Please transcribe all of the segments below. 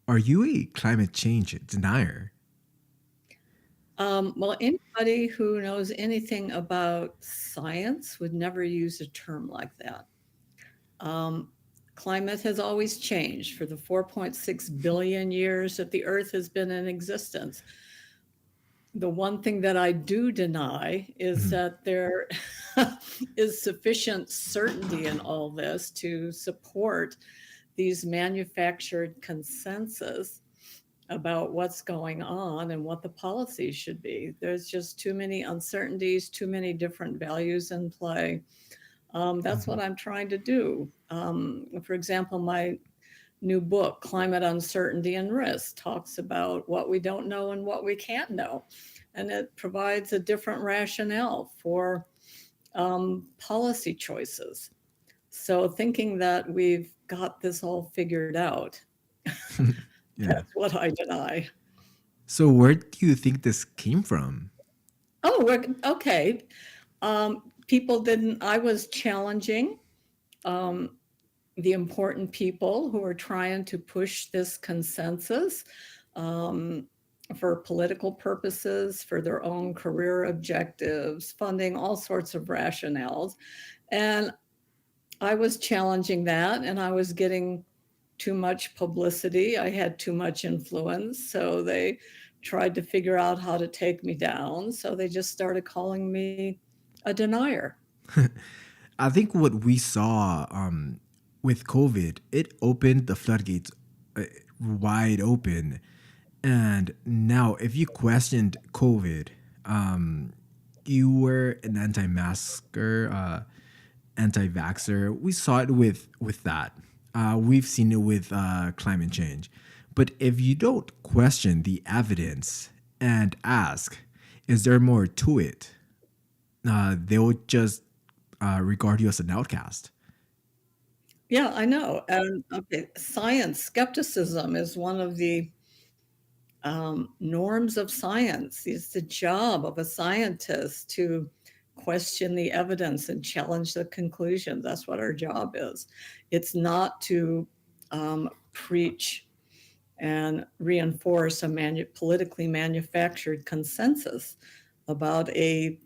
are you a climate change denier? Well, anybody who knows anything about science would never use a term like that. Um, Climate has always changed for the 4.6 billion years that the Earth has been in existence. The one thing that I do deny is Mhm. that there is sufficient certainty in all this to support these manufactured consensus about what's going on and what the policies should be. There's just too many uncertainties, too many different values in play. That's Mhm. what I'm trying to do. For example, my new book, Climate Uncertainty and Risk, talks about what we don't know and what we can't know. And it provides a different rationale for policy choices. So, thinking that we've got this all figured out, Yeah. that's what I deny. So where do you think this came from? Oh, okay. People didn't, I was challenging um, the important people who are trying to push this consensus um, for political purposes, for their own career objectives, funding, all sorts of rationales. And I was challenging that, and I was getting too much publicity. I had too much influence. So they tried to figure out how to take me down. So they just started calling me a denier. I think what we saw with COVID, it opened the floodgates uh, wide open. And now, if you questioned COVID, you were an anti-masker, anti-vaxxer. We saw it with that. We've seen it with climate change. But if you don't question the evidence and ask, is there more to it? They'll just regard you as an outcast. Yeah, I know. And okay, science skepticism is one of the norms of science. It's the job of a scientist to question the evidence and challenge the conclusions. That's what our job is. It's not to preach and reinforce a politically manufactured consensus about a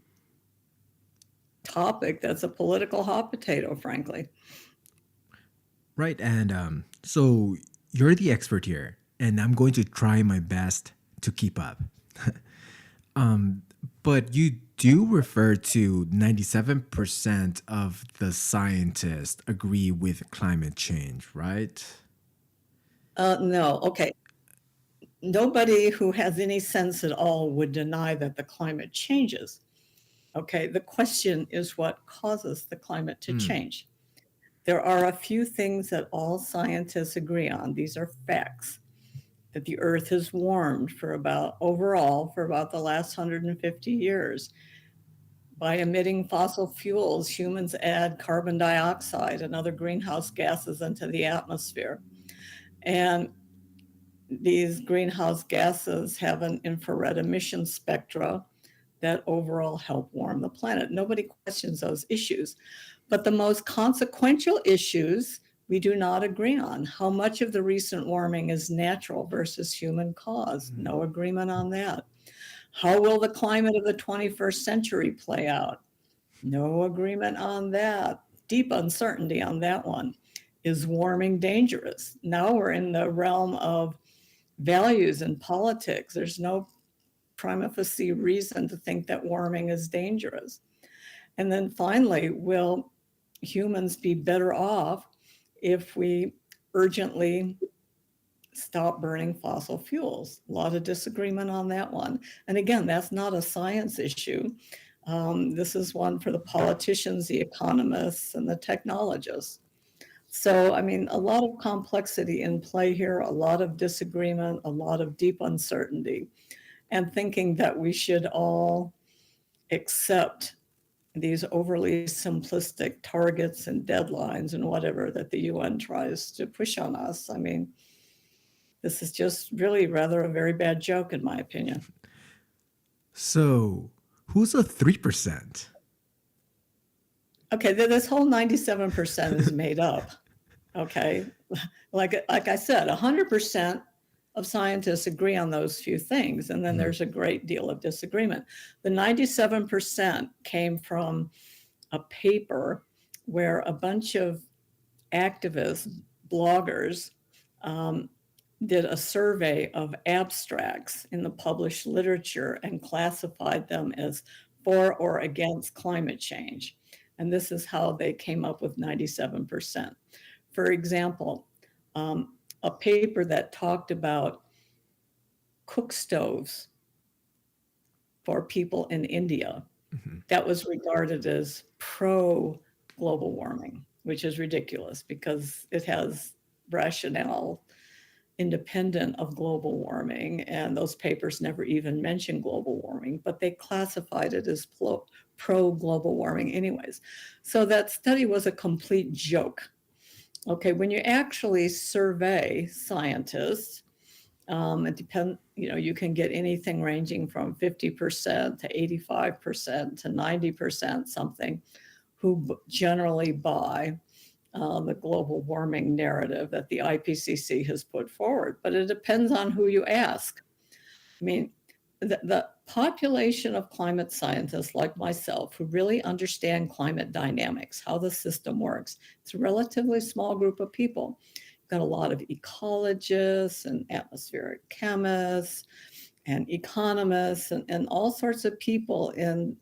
topic that's a political hot potato, frankly. Right. And so you're the expert here, and I'm going to try my best to keep up. But you do refer to 97% of the scientists agree with climate change, right? No, okay. Nobody who has any sense at all would deny that the climate changes. Okay, the question is what causes the climate to Mm. change. There are a few things that all scientists agree on. These are facts that the earth has warmed for about overall for about the last 150 years. By emitting fossil fuels, humans add carbon dioxide and other greenhouse gases into the atmosphere. And these greenhouse gases have an infrared emission spectra that overall help warm the planet. Nobody questions those issues. But the most consequential issues we do not agree on. How much of the recent warming is natural versus human caused? Mm. No agreement on that. How will the climate of the 21st century play out? No agreement on that. Deep uncertainty on that one. Is warming dangerous? Now we're in the realm of values and politics. There's no prima facie reason to think that warming is dangerous. And then finally, will humans be better off if we urgently stop burning fossil fuels? A lot of disagreement on that one. And again, that's not a science issue. This is one for the politicians, the economists, and the technologists. So, I mean, a lot of complexity in play here, a lot of disagreement, a lot of deep uncertainty, and thinking that we should all accept these overly simplistic targets and deadlines and whatever that the UN tries to push on us. I mean, this is just really rather a very bad joke, in my opinion. So who's a 3%? Okay, this whole 97% is made up. Okay, like I said, 100% of scientists agree on those few things, and then Mhm. there's a great deal of disagreement. The 97% came from a paper where a bunch of activists, bloggers, um, did a survey of abstracts in the published literature and classified them as for or against climate change. And this is how they came up with 97%. For example, um, a paper that talked about cook stoves for people in India Mhm. that was regarded as pro global warming, which is ridiculous because it has rationale independent of global warming, and those papers never even mention global warming, but they classified it as pro global warming, anyways. So that study was a complete joke. Okay, when you actually survey scientists, it depends, you can get anything ranging from 50% to 85% to 90% something who generally buy the global warming narrative that the IPCC has put forward. But it depends on who you ask. I mean, the population of climate scientists like myself who really understand climate dynamics, how the system works, it's a relatively small group of people. Got a lot of ecologists and atmospheric chemists and economists and all sorts of people in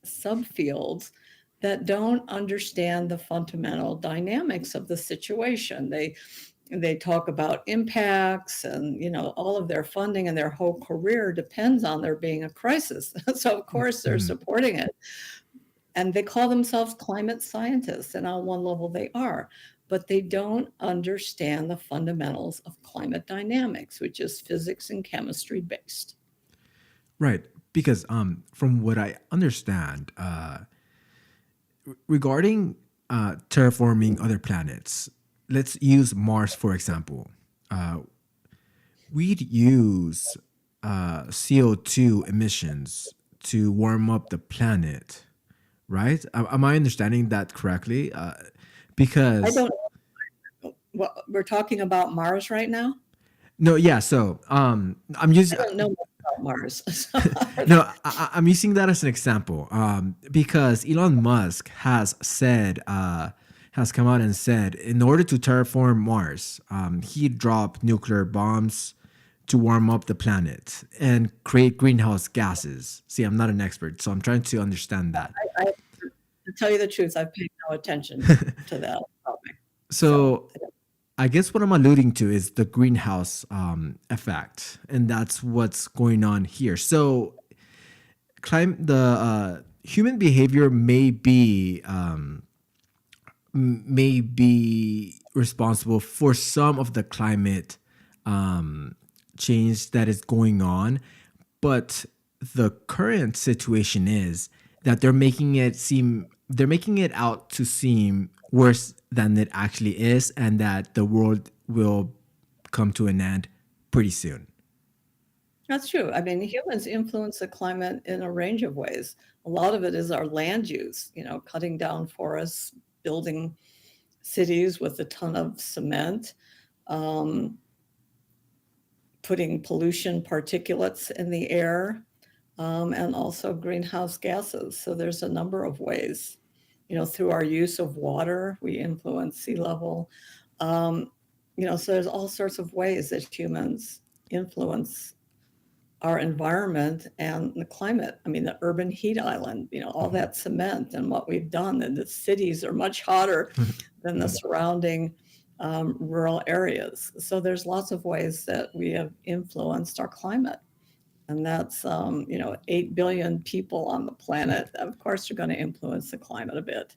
subfields that don't understand the fundamental dynamics of the situation. They talk about impacts and all of their funding and their whole career depends on there being a crisis. So of course they're Mhm. supporting it. And they call themselves climate scientists, and on one level they are, but they don't understand the fundamentals of climate dynamics, which is physics and chemistry based. Right. Because from what I understand, regarding terraforming other planets, let's use Mars for example. Uh, we'd use CO2 emissions to warm up the planet, right? Am I understanding that correctly? I Because don't know what we're talking about Mars right now. no, yeah. So I'm I using don't know much about Mars. So no, I'm using that as an example because Elon Musk has come out and said in order to terraform Mars, he dropped nuclear bombs to warm up the planet and create greenhouse gases. See, I'm not an expert, so I'm trying to understand that. to tell you the truth, I've paid no attention to that topic. So So I guess what I'm alluding to is the greenhouse effect, and that's what's going on here. So the human behavior may be responsible for some of the climate um, change that is going on, but the current situation is that they're making it out to seem worse than it actually is, and that the world will come to an end pretty soon. that's true. I mean, humans influence the climate in a range of ways. A lot of it is our land use, cutting down forests, building cities with a ton of cement, um, putting pollution particulates in the air, and also greenhouse gases. So there's a number of ways. Through our use of water, we influence sea level. Um, so there's all sorts of ways that humans influence our environment and the climate. I mean, the urban heat island, all that cement and what we've done, and the cities are much hotter than the surrounding rural areas. So there's lots of ways that we have influenced our climate. And that's 8 billion people on the planet. Of course, you're going to influence the climate a bit.